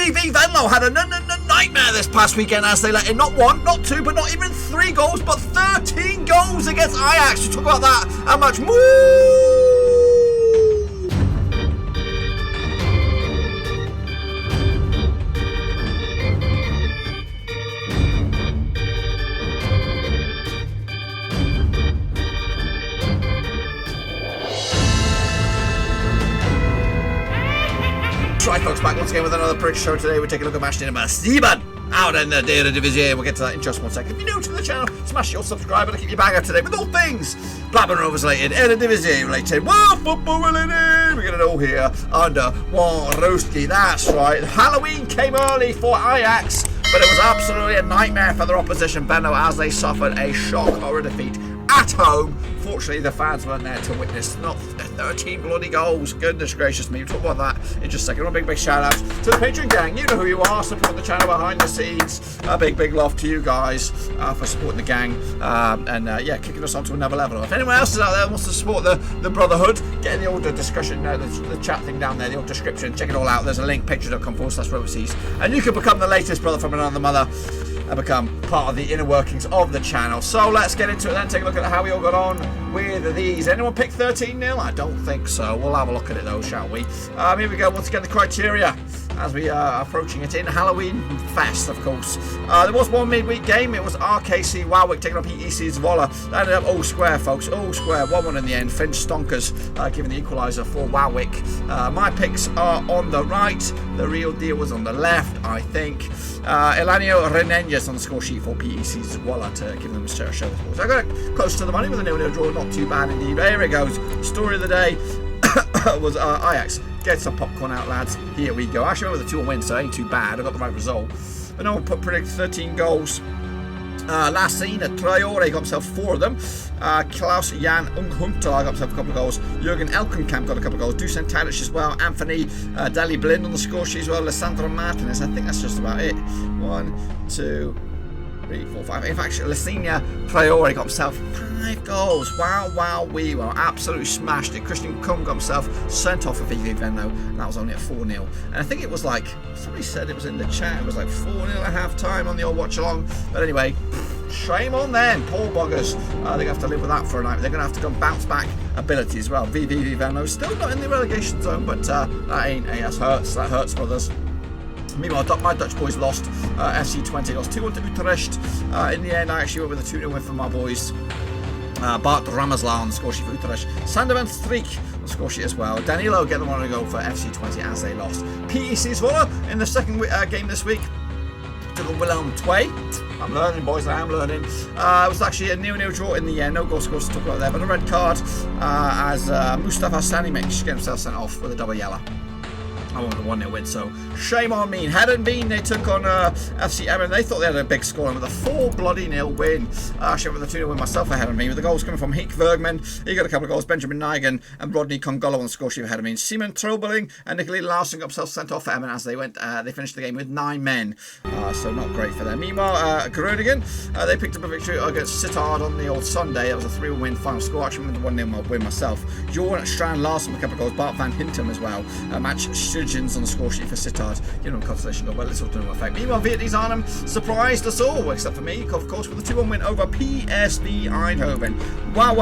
VVV-Venlo had a nightmare this past weekend as they let in not 1, not 2, but not even 3 goals, but 13 goals against Ajax. We'll talk about that and much more. Right, folks, back once again with another Prick Show. Today we're taking a look at Matchday number 7 out in the Eredivise. We'll get to that in just one second. If you're new to the channel, smash your subscribe and keep your bag up today with all things Blackburn Rovers related, Eredivisie related, World Football related. We get it all here under one roasty. That's right. Halloween came early for Ajax, but it was absolutely a nightmare for their opposition, Venlo, as they suffered a shock or a defeat at home. Fortunately, the fans weren't there to witness not 13 bloody goals. Goodness gracious me. We'll talk about that in just a second. One big shout out to the Patreon gang. You know who you are. Support the channel behind the scenes. A big love to you guys for supporting the gang yeah, kicking us on to another level. If anyone else is out there and wants to support the Brotherhood, get in the old discussion, the chat thing down there, the old description. Check it all out. There's a link, patreon.com/Roverseas, and you can become the latest brother from another mother and become part of the inner workings of the channel. So let's get into it then. Take a look at how we all got on with these. Anyone pick 13-0? I don't think so. We'll have a look at it though, shall we? Here we go. Once again, the criteria as we are approaching it in Halloween Fest, of course. There was one midweek game. It was RKC Waalwijk taking on PEC Zwolle. That ended up all square, folks. All square. 1-1 in the end. Finch Stonkers giving the equaliser for Waalwijk. My picks are on the right. The real deal was on the left, I think. Elanio Renenges on the score sheet for PEC Zwolle to give them a show of sports. I got it close to the money with a 0-0 draw. Not too bad indeed. But here it goes. Story of the day was Ajax. Get some popcorn out, lads. Here we go. Actually, with a 2-1 win, so it ain't too bad. I got the right result. But no one predicted 13 goals. Last scene, Traore got himself 4 of them. Klaus-Jan Unghunter got himself a couple of goals. Jurgen Elkenkamp got a couple of goals. Dusan Tadic as well. Anthony Dali Blind on the score sheet as well. Lissandro Martinez. I think that's just about it. 1, 2, 3, 4, 5. In fact, Lesinia Traore got himself 5 goals. Wow, we were absolutely smashed it. Christian Kung got himself sent off for VVV-Venlo, and that was only at 4-0. And I think it was like, somebody said it was in the chat, it was like 4-0 at half time on the old watch along. But anyway, shame on them, poor buggers. They're going to have to live with that for a night. They're going to have to go bounce back ability as well. VVV-Venlo still not in the relegation zone, but that ain't, that hurts, brothers. Meanwhile, my Dutch boys lost. FC Twente lost 2-1 to Utrecht. In the end, I actually went with a 2-0 win for my boys. Bart Ramazla on the score sheet for Utrecht. Sander van Streek on the score sheet as well. Danilo getting one to go for FC Twente as they lost. PEC Zwolle in the second game this week took on Willem II. I'm learning, boys, I am learning. It was actually a 0-0 draw in the end. No goal scores to talk about there, but a red card as Mustafa Sanimic getting himself sent off with a double yellow. I wanted a 1-0 win, so shame on me. Heerenveen, they took on FC Emmen. They thought they had a big score with a 4-0 win. Actually, with a 2-0 win myself for Heerenveen, with the goals coming from Hick Bergman. He got a couple of goals. Benjamin Nigan and Rodney Congolo on the score sheet for Heerenveen. Simon Trobeling and Nicolai Larsen got themselves sent off for Emmen as they went. They finished the game with 9 men, so not great for them. Meanwhile, Groningen, they picked up a victory against Sittard on the old Sunday. That was a 3-1 win final score. Actually, with a 1-0 win myself. Jorn Strand Larsen with a couple of goals. Bart van Hintem as well. Match on the score sheet for Sittard, you know, consolation goal, but it's all to no effect. Meanwhile, Vietnese Arnhem surprised us all, except for me, of course, with a 2-1 win over PSV Eindhoven. Wow,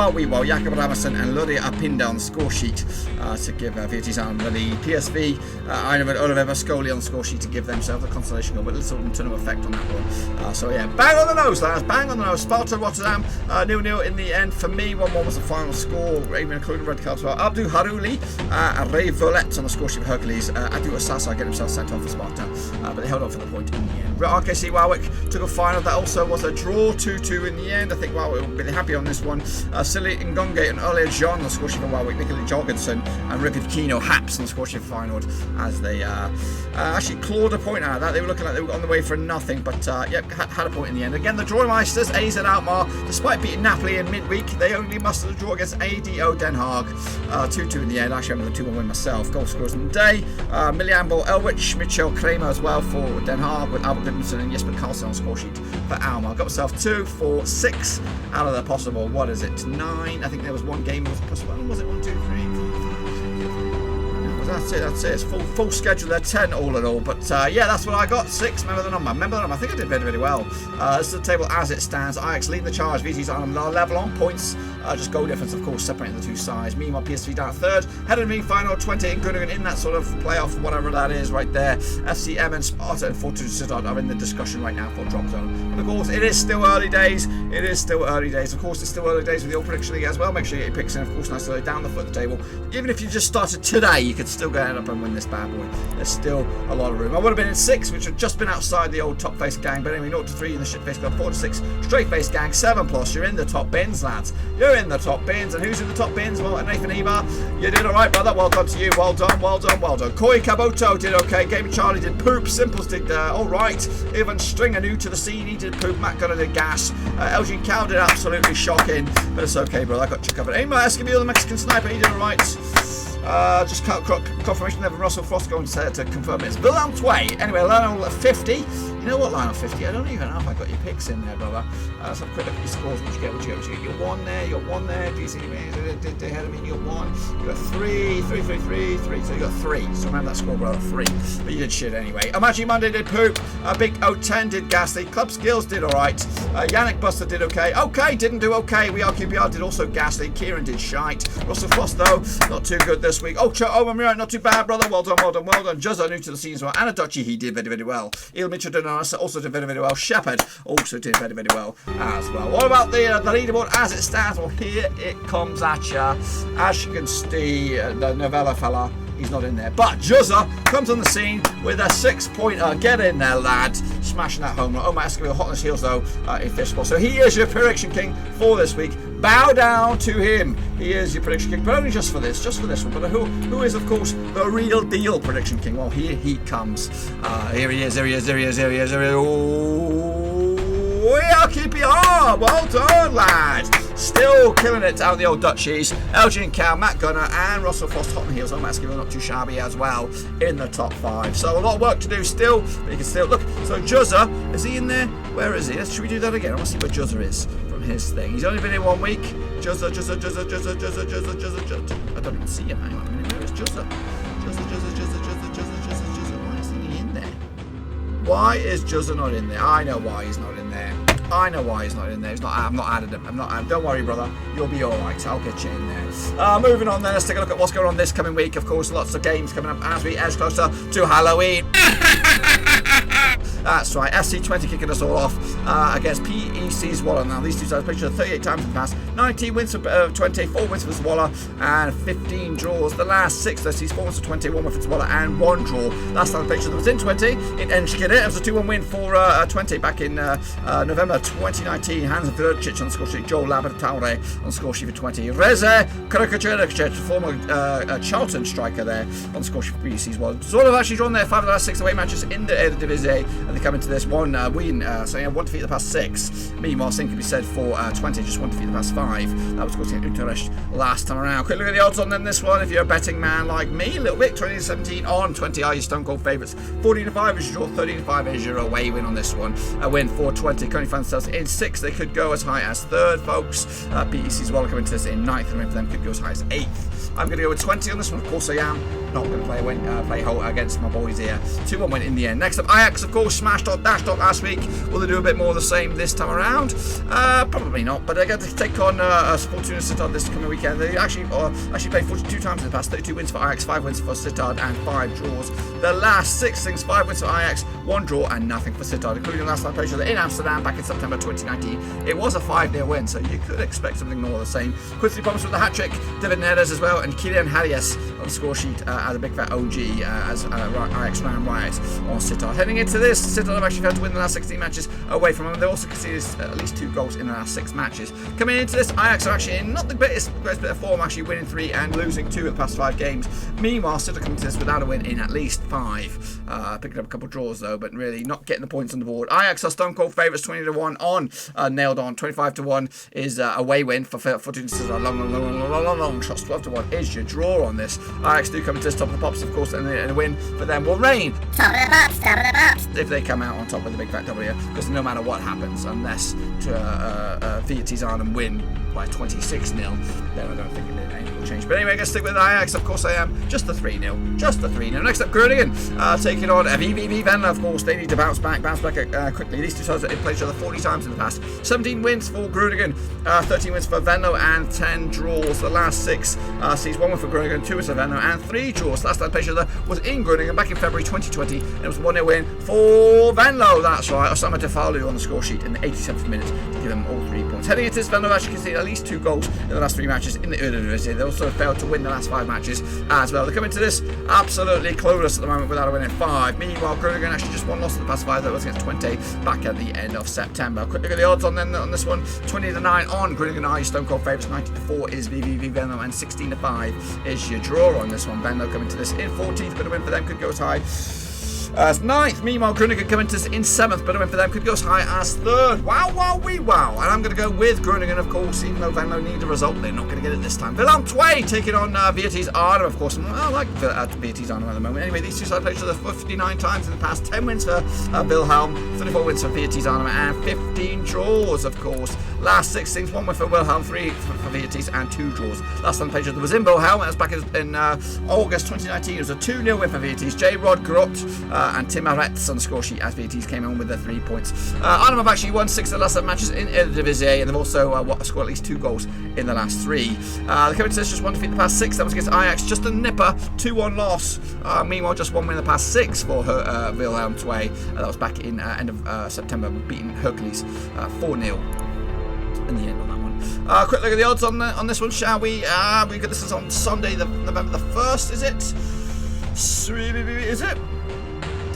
Jakob Ramerson and Lurie Apinda on the score sheet to give Vietnese Arnhem the PSV Eindhoven. Oliver Vascoli on the score sheet to give themselves a consolation goal, but little to no effect on that one. So yeah, bang on the nose, lads, bang on the nose. Sparta Rotterdam 0-0 in the end for me. 1-1 was the final score, even including red card as well. Abdou Harouli and Ray Volette on the score sheet for Heracles. Adu Asasa get himself sent off for Sparta, but they held on for the point in the end. RKC Waalwijk took a final. That also was a draw, 2-2 in the end. I think Waalwijk will be happy on this one. Silly Ngonge and Ole Jean on the score sheet for Waalwijk. Nicolai Jorgensen and Ripid Kino Haps on the score sheet for Feyenoord as they actually clawed a point out of that. They were looking like they were on the way for nothing, but had a point in the end. Again, the Drawmeisters, AZ Alkmaar, despite beating Napoli in midweek, they only mustered a draw against ADO Den Haag. 2-2 in the end. Actually, I'm with a 2-1 win myself. Goal scorers in the day. Miliambo Elwich, Mitchell Kramer as well for Den Haag, with Albert Goodmanson and Jesper Karlsson on score sheet for Alkmaar. Got myself 2, 4, 6 out of the possible, 9? I think there was one game was possible. Was it 1, 2, 3? that's it. It's full schedule there, 10 all in all. But yeah, that's what I got. 6. Remember the number. I think I did very, very well. This is the table as it stands. Ajax leading the charge. VT's on a level on points. Just goal difference, of course, separating the two sides. Meanwhile, PSV down at 3rd. Heerenveen final 20 in Groningen in that sort of playoff, whatever that is right there. FC Emmen, Sparta and Fortuna Sittard are in the discussion right now for drop zone. But of course, it is still early days. Of course, it's still early days with the All Prediction League as well. Make sure you get your picks in, of course, nicely down the foot of the table. Even if you just started today, you could still go ahead up and win this bad boy. There's still a lot of room. I would have been in 6, which had just been outside the old top face gang. But anyway, 0 to 3 in the shit face club, 4 to 6 straight face gang, 7+. You're in the top bins, lads. You're in the top bins. And who's in the top bins? Well, Nathan Eba, you did all right, brother. Well done to you. Well done. Koi Kaboto did okay. Game Charlie did poop. Simples did all right. Ivan Stringer, new to the scene, he did poop. Matt Gunner did gas. Elgin Cow did absolutely shocking. But it's okay, brother. I got you covered. Emma Escobar, the Mexican sniper, he did all right. Just confirmation there from Russell Frost going to confirm it's Willem II. Anyway, Lionel 50. You know what, Lionel 50? I don't even know if I got your picks in there, brother. Let's have a quick look at your scores. What you get? You got 1 there. You got 1 there. DC did ahead of me. You got 1. You got 3. So you got 3. So remember that score, brother. 3. But you did shit anyway. Amaji Monday did poop. Big 010 did ghastly. Club Skills did alright. Yannick Buster did okay. Okay, didn't do okay. We are QPR did also ghastly. Kieran did shite. Russell Frost though, not too good this week. Mamira, not too bad, brother. Well done. Juzza, new to the scene as well. Anadochi, he did very, very well. Il Mitchell did also did very, very well. Shepherd also did very, very well as well. What about the leaderboard as it stands? Well, here it comes at ya. As you can see, the novella fella, he's not in there. But Juzza comes on the scene with a 6-pointer. Get in there, lad. Smashing that home run. Oh, my Escobar hot on his heels, though, in fistball. So he is your prediction king for this week. Bow down to him. He is your prediction king, but only just for this one. But who is, of course, the real deal prediction king? Well, here he comes. Here he is. We are QPR. Well done, lad. Still killing it out of the old Dutchies. Elgin Cow, Matt Gunner, and Russell Frost hot on the heels. Matt Skibble not too shabby as well in the top 5. So a lot of work to do still, but you can still look. So Juzza, is he in there? Where is he? Should we do that again? I want to see where Juzza is from his thing. He's only been in 1 week. Juzza. I don't even see him. Hang on a minute. Where is Juzza? Why isn't he in there? Why is Juzza not in there? I know why he's not in there. I've not added him. Don't worry, brother. You'll be all right. I'll get you in there. Moving on then. Let's take a look at what's going on this coming week. Of course, lots of games coming up as we edge closer to Halloween. That's right, SC20 kicking us all off against PEC Zwolle. Now, these two sides played 38 times in the past. 19 wins for 20, 4 wins for Zwolle, and 15 draws. The last 6, let's see, 4 wins for 20, 1 win for Zwolle, and 1 draw. Last time the picture that was in 20 in Enschede. It was a 2-1 win for 20 back in November 2019. Hans Vrcic on the score sheet, Joe Labertaure on the score sheet for 20. Reze Krakacerek, former Charlton striker there on the score sheet for PEC Zwolle. Zwolle have actually drawn their 5 of the last 6 away matches in the Eredivise. And they come into this one win, so yeah, 1 defeat the past 6. Meanwhile, same can be said for 20, just 1 defeat the past 5. That was, of course, against Utrecht last time around. Quick look at the odds on then this one. If you're a betting man like me, a little bit, 20-17 on 20 are your Stone Cold favourites. 14-5 is your draw, 13-5 is your away win on this one. A win for 20. Currently find themselves in 6th. They could go as high as 3rd, folks. PEC Zwolle coming to this in 9th, and win for them could go as high as 8th. I'm going to go with 20 on this one, of course I am. Not going to play Holt against my boys here. 2-1 win in the end. Next up, Ajax, of course, smashed on dashed on last week. Will they do a bit more of the same this time around? Probably not, but they're going to take on Fortuna Sittard this coming weekend. They actually played 42 times in the past. 32 wins for Ajax, 5 wins for Sittard, and 5 draws. The last 6 things, 5 wins for Ajax, 1 draw, and nothing for Sittard, including the last time played in Amsterdam back in September 2019. It was a 5-0 win, so you could expect something more of the same. Quincy Thomas with the hat-trick, David Neres as well, and Kylian Harrius on the score sheet as a big fat OG as Ajax ran riot on Sittard. Heading into this, Sittard have actually failed to win the last 16 matches away from them. They also conceded at least 2 goals in the last 6 matches. Coming into this, Ajax are actually in not the greatest bit of form, actually winning 3 and losing 2 of the past 5 games. Meanwhile, Sittard coming to this without a win in at least 5. Picking up a couple of draws though, but really not getting the points on the board. Ajax are Stone Cold favourites, 20-1 on nailed on. 25-1 is away win for Fortuna. Long shots. 12-1 is your draw on this. Ajax do come to this top of the pops, of course, and a win for them will reign. Top of the pops. if they come out on top with the big fat W, because no matter what happens, unless Vitesse Arnhem win by 26-0, then I don't think anything will change. But anyway, I'm going to stick with Ajax. Of course I am. Just the 3-0. Just the 3-0. Next up, Groningen taking on VVV-Venlo. Of course, they need to bounce back quickly. These two sides have played each other 40 times in the past. 17 wins for Groningen, 13 wins for Venlo, and 10 draws. The last 6 sees 1 win for Groningen, 2 wins for Venlo, and 3 draws. Last time played each other was in Groningen back in February 2020, and it was 1-0 win for Venlo. That's right. Osama Defalu on the score sheet in the 87th minute to give them all 3 points. Heading into this, Venlo actually conceded at least 2 goals in the last 3 matches in the Eredivisie. They also failed to win the last 5 matches as well. They come into this absolutely clueless at the moment without a win in 5. Meanwhile, Groningen actually just 1 loss in the past 5. That was against Twente back at the end of September. Quick look at the odds on this one. 20-9 on Groningen are your stone cold favourites. 90-4 is VVV Venlo, and 16-5 is your draw on this one. Venlo coming to this in 14th, but a win for them could go as high as 9th. Meanwhile, Groningen coming to in 7th, but a win for them could go as high as 3rd. Wow, wow, wee, wow. And I'm going to go with Groningen, of course, even though Venlo need a result. They're not going to get it this time. Willem II taking on Vitesse Arnhem, of course. I like Vitesse Arnhem at the moment. Anyway, these two sides played each other 59 times in the past. 10 wins for Wilhelm, 34 wins for Vitesse Arnhem, and 15 draws, of course. Last 6 things, 1 win for Wilhelm, 3 for Vitesse, and 2 draws. Last time played each other was in Wilhelm. That was back in August 2019. It was a 2-0 win for Vitesse. J. Rod Grot and Tim Aretz on the score sheet as Vitesse came on with their 3 points. Arnhem have actually won 6 of the last 7 matches in Eredivise, and they've also scored at least 2 goals in the last 3. They come into this just 1 defeat in the past 6. That was against Ajax, just a nipper, 2-1 loss. Meanwhile, just 1 win in the past 6 for Willem II. That was back in end of September, beating Heracles 4-0 in the end on that one. Quick look at the odds on this one, shall we? We got this is on Sunday, November the 1st, is it? Is it?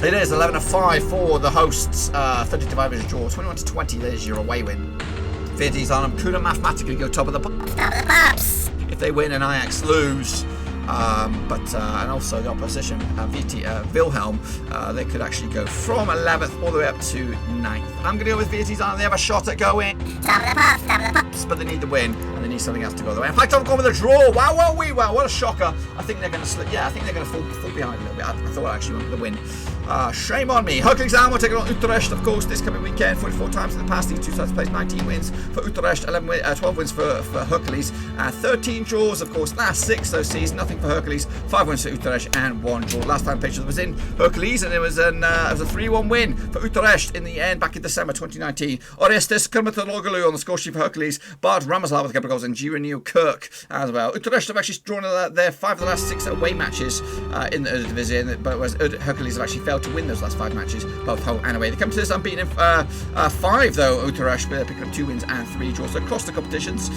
It is 11-5 for the hosts. 30-5 is your draw. 21-20 is your away win. Vitesse Arnhem could mathematically go top of the pops if they win and Ajax lose. And also the opposition, Wilhelm, they could actually go from 11th all the way up to 9th. I'm going to go with Vitesse Arnhem. They have a shot at going top of the pops, but they need the win and they need something else to go the way. In fact, I'm going with a draw. Wow, what a shocker. I think they're going to slip. Yeah, I think they're going to fall behind a little bit. I thought I actually went for the win. Shame on me. Heracles will take it on Utrecht, of course, this coming weekend. 44 times in the past. These two sides played 19 wins for Utrecht, 12 wins for Heracles, 13 draws, of course. Last 6 those seasons, nothing for Heracles, 5 wins for Utrecht, and 1 draw. Last time played was in Heracles, and it was a 3-1 win for Utrecht in the end back in December 2019. Orestes Kermatologlu on the score sheet for Heracles, Bart Ramazal with a couple of goals, and Gironil Kirk as well. Utrecht have actually drawn their 5 of the last 6 away matches in the Eredivisie, but whereas Heracles have actually failed to win those last 5 matches, both home and away. They come to this unbeaten in 5 though, Utrecht, but they're picking up 2 wins and 3 draws across the competitions.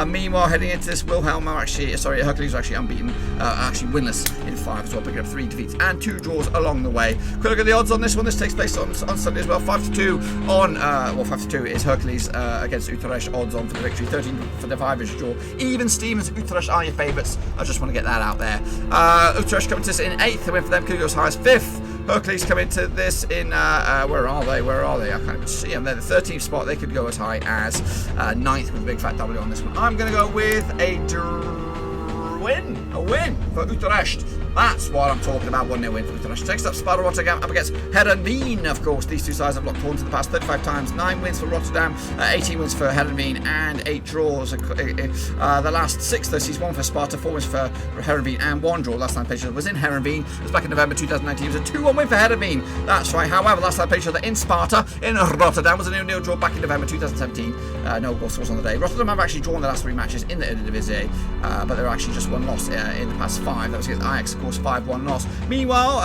Meanwhile, heading into this, Heracles are actually unbeaten, actually winless in 5 as well, picking up 3 defeats and 2 draws along the way. Quick look at the odds on this one. This takes place on Sunday as well. 5-2 on 5-2 is Heracles against Utrecht, odds on for the victory. 13 for the 5 is draw. Even Stevens, Utrecht are your favourites. I just want to get that out there. Utrecht coming to this in 8th. The win for them could go as high as 5th. Heracles come into this in, where are they? I can't even see them. They're the 13th spot. They could go as high as 9th with a big fat W on this one. I'm going to go with a win for Utrecht. That's what I'm talking about. 1-0 win for Utrecht. Next up, Sparta Rotterdam up against Heerenveen. Of course, these two sides have locked horns in the past 35 times. 9 wins for Rotterdam, 18 wins for Heerenveen, and 8 draws. The last 6 though sees 1 for Sparta, 4 wins for Heerenveen, and 1 draw. Last time played each other was in Heerenveen. It was back in November 2019. It was a 2-1 win for Heerenveen. That's right. However, last time played each other in Sparta in Rotterdam was a 0-0 draw back in November 2017. No goal scores on the day. Rotterdam have actually drawn the last 3 matches in the Eredivisie, but they're actually just 1 loss in the past 5. That was against Ajax, of course, 5-1 loss. Meanwhile,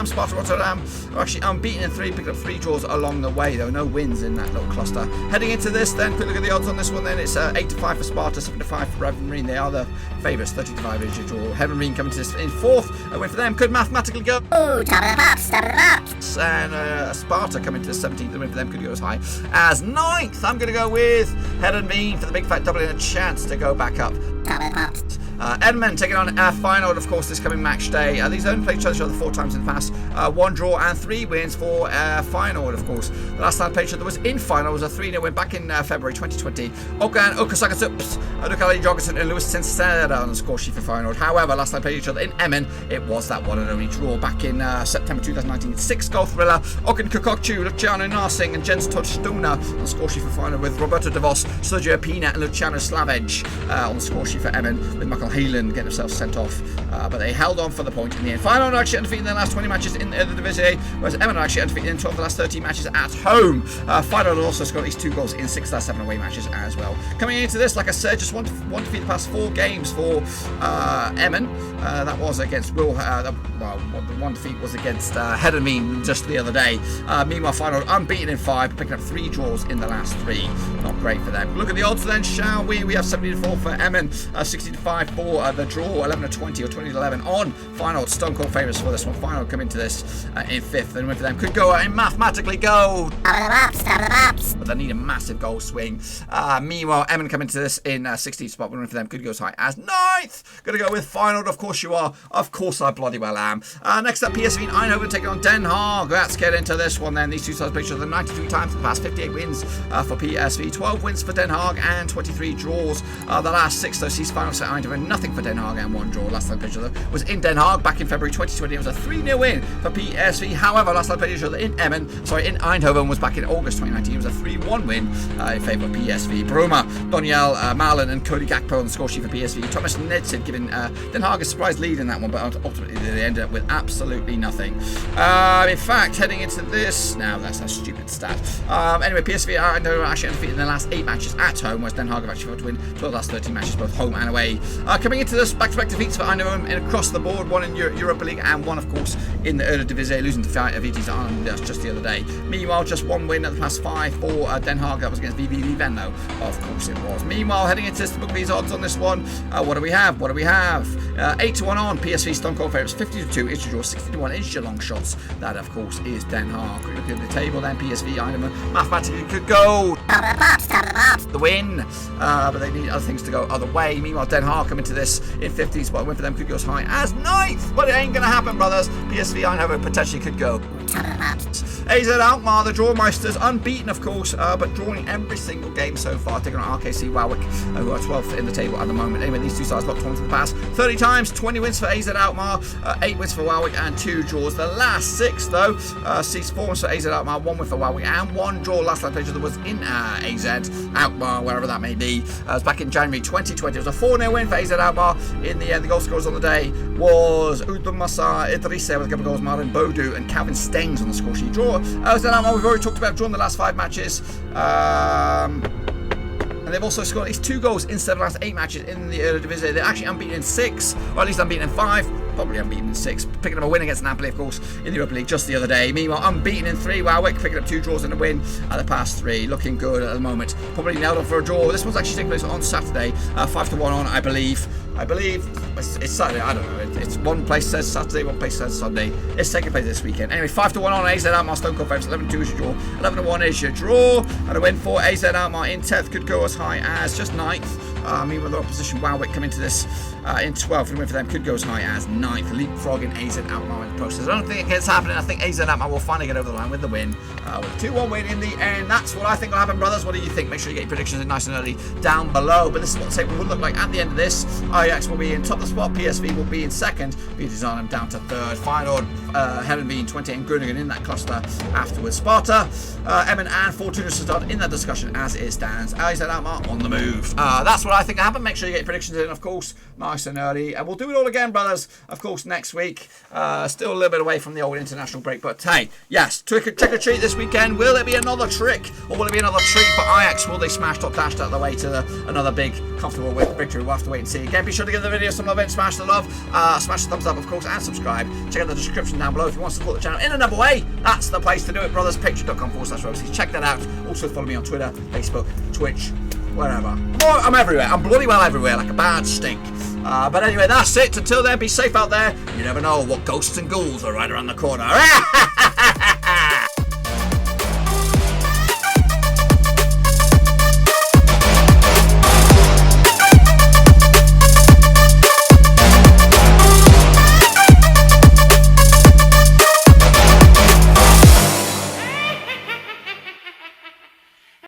Sparta Rotterdam are actually unbeaten in 3, picking up 3 draws along the way, though. No wins in that little cluster. Heading into this, then, quick look at the odds on this one, then. It's 8-5 for Sparta, 7-5 for Heerenveen. They are the favourites. 30-5 is your draw. Heerenveen coming to this in 4th. A win for them could mathematically go. Oh, top of the pops. And Sparta coming to the 17th. A win for them could go as high as 9th. I'm going to go with Heerenveen for the big fat double and a chance to go back up. Top of the pops. Emmen taking on Feyenoord, of course, this coming match day. These only played each other 4 times in the past. 1 draw and 3 wins for Feyenoord, of course. The last time they played each other was in Feyenoord. Was a 3-0 win back in February 2020. Okan Okasakasups, Dukali Jorgensen and Lewis Sensera on the score sheet for Feyenoord. However, last time they played each other in Emmen, it was that one and only draw back in September 2019. 6-goal thriller. Okan Kokokchu, Luciano Narsing and Jens Todstuna on the score sheet for Feyenoord, with Roberto De Vos, Sergio Pina and Luciano Slavej on the score sheet for Emmen, with Michael Haaland getting himself sent off. But they held on for the point in the end. Feyenoord are actually undefeated in their last 20 matches in the Eredivisie, whereas Emmen are actually undefeated in 12 of the last 13 matches at home. Feyenoord also scored at least 2 goals in 6 of the last 7 away matches as well. Coming into this, like I said, just one defeat the past 4 games for Emmen. That was against the one defeat was against Heerenveen just the other day. Meanwhile, Feyenoord unbeaten in 5, but picking up 3 draws in the last 3. Not great for them. Look at the odds then, shall we? We have 70-4 for Emmen, 60-5 for the draw, 11-20 or 20-11 on Feyenoord. Stone cold favourites for this one. Feyenoord come into this in 5th, and win for them could go and mathematically go. But they need a massive goal swing. Meanwhile, Emmen come into this in 16th spot. Win for them could go as high as 9th. Gonna go with Feyenoord. Of course you are. Of course I bloody well am. Next up, PSV Eindhoven taking on Den Haag. Let's get into this one then. These two sides played each other 93 times in the past, 58 wins for PSV, 12 wins for Den Haag and 23 draws. The last 6 though sees finals at Eindhoven, nothing for Den Haag and 1 draw. Last time played each other was in Den Haag back in February 2020. It was a 3-0 win for PSV. However, last time played each other in Eindhoven was back in August 2019. It was a 3-1 win in favour of PSV. Broma, Doniel Malen and Cody Gakpo on the score sheet for PSV. Thomas Nedsid giving Den Haag a surprise lead in that one, but ultimately they ended up with absolutely nothing. In fact, heading into this, now that's a stupid stat. Anyway, PSV are actually undefeated in their last 8 matches at home, whereas Den Haag have actually got to win 12 of the last 13 matches, both home and away. Coming into this, back-to-back defeats for Eindhoven across the board, 1 in Europa League and 1, of course, in the Eredivise, losing to Vitesse Arnhem just the other day. Meanwhile, just 1 win at the past 5 for Den Haag. That was against VVV-Venlo, of course it was. Meanwhile, heading into this, to book these odds on this one, what do we have? 8-1 on PSV Stone Cold favourites, 50-2 is your draw, 60-1 is your long shots. That, of course, is Den Haag. Looking at the table, then PSV Eindhoven mathematically could go the win, but they need other things to go other way. Meanwhile, Den Haag come into this in 15th spot. Win for them could go as high as 9th, but it ain't going to happen, brothers. PSV Eindhoven potentially could go. AZ Alkmaar, the Drawmeisters, unbeaten, of course, but drawing every single game so far, taking on RKC Waalwijk, who are 12th in the table at the moment. Anyway, these two sides locked on to the past 30 times, 20 wins for AZ Alkmaar, 8 wins for Waalwijk and 2 draws. The last 6 though sees 4 wins for AZ Alkmaar, 1 win for Waalwijk and 1 draw. Last time played was in AZ Alkmaar, wherever that may be. It was back in January 2020. It was a 4-0 win for AZ Alkmaar. In the end, the goal scorers on the day was Udumasa Idrisse with a couple of goals, Marin Bodu and Calvin Stengs on the score sheet. Draw AZ Alkmaar, we've already talked about, drawn the last 5 matches. And they've also scored at least 2 goals instead of the last 8 matches in the Eredivisie. They're actually unbeaten in 6, or at least unbeaten in 5. Probably unbeaten in 6. Picking up a win against Napoli, of course, in the Europa League just the other day. Meanwhile, unbeaten in 3. Waalwijk picking up 2 draws and a win at the past 3. Looking good at the moment. Probably nailed on for a draw. This one's actually taking place on Saturday. 5-1 on, I believe. It's Saturday. I don't know. It's one place says Saturday, one place says Sunday. It's taking place this weekend. Anyway, 5-1 on AZ Alkmaar Stone Cold favourites. 11-2 is your draw. 11-1 is your draw. And a win for AZ Alkmaar in 10th could go as high as just 9th. Meanwhile, the opposition Waalwijk come into this in 12th, and win for them could go as high as 9th, leapfrogging AZ Alkmaar in the process. I don't think it's happening. I think AZ Alkmaar will finally get over the line with the win, with a 2-1 win in the end. That's what I think will happen, brothers. What do you think? Make sure you get your predictions in nice and early down below. But this is what the table would look like at the end of this. Ajax will be in top of the spot. PSV will be in 2nd. Vitesse Arnhem down to 3rd. Feyenoord, Heerenveen, Twente and Groningen in that cluster afterwards. Sparta, Emmen and Fortuna Sittard in that discussion as it stands. AZ Alkmaar on the move. That's what I think will happen. Make sure you get your predictions in, of course, nice and early. And we'll do it all again, brothers, of course, next week. Still a little bit away from the old international break. But hey, yes, trick or treat this weekend. Will it be another trick? Or will it be another treat for Ajax? Will they smash top dashed out of the way to another big, comfortable victory? We'll have to wait and see. Again, be sure to give the video some love and smash the love. Smash the thumbs up, of course, and subscribe. Check out the description down below if you want to support the channel in another way. That's the place to do it, brothers. Patreon.com/Roverseas. Check that out. Also follow me on Twitter, Facebook, Twitch, wherever. I'm everywhere. I'm bloody well everywhere, like a bad stink. But anyway, that's it. Until then, be safe out there. You never know what ghosts and ghouls are right around the corner.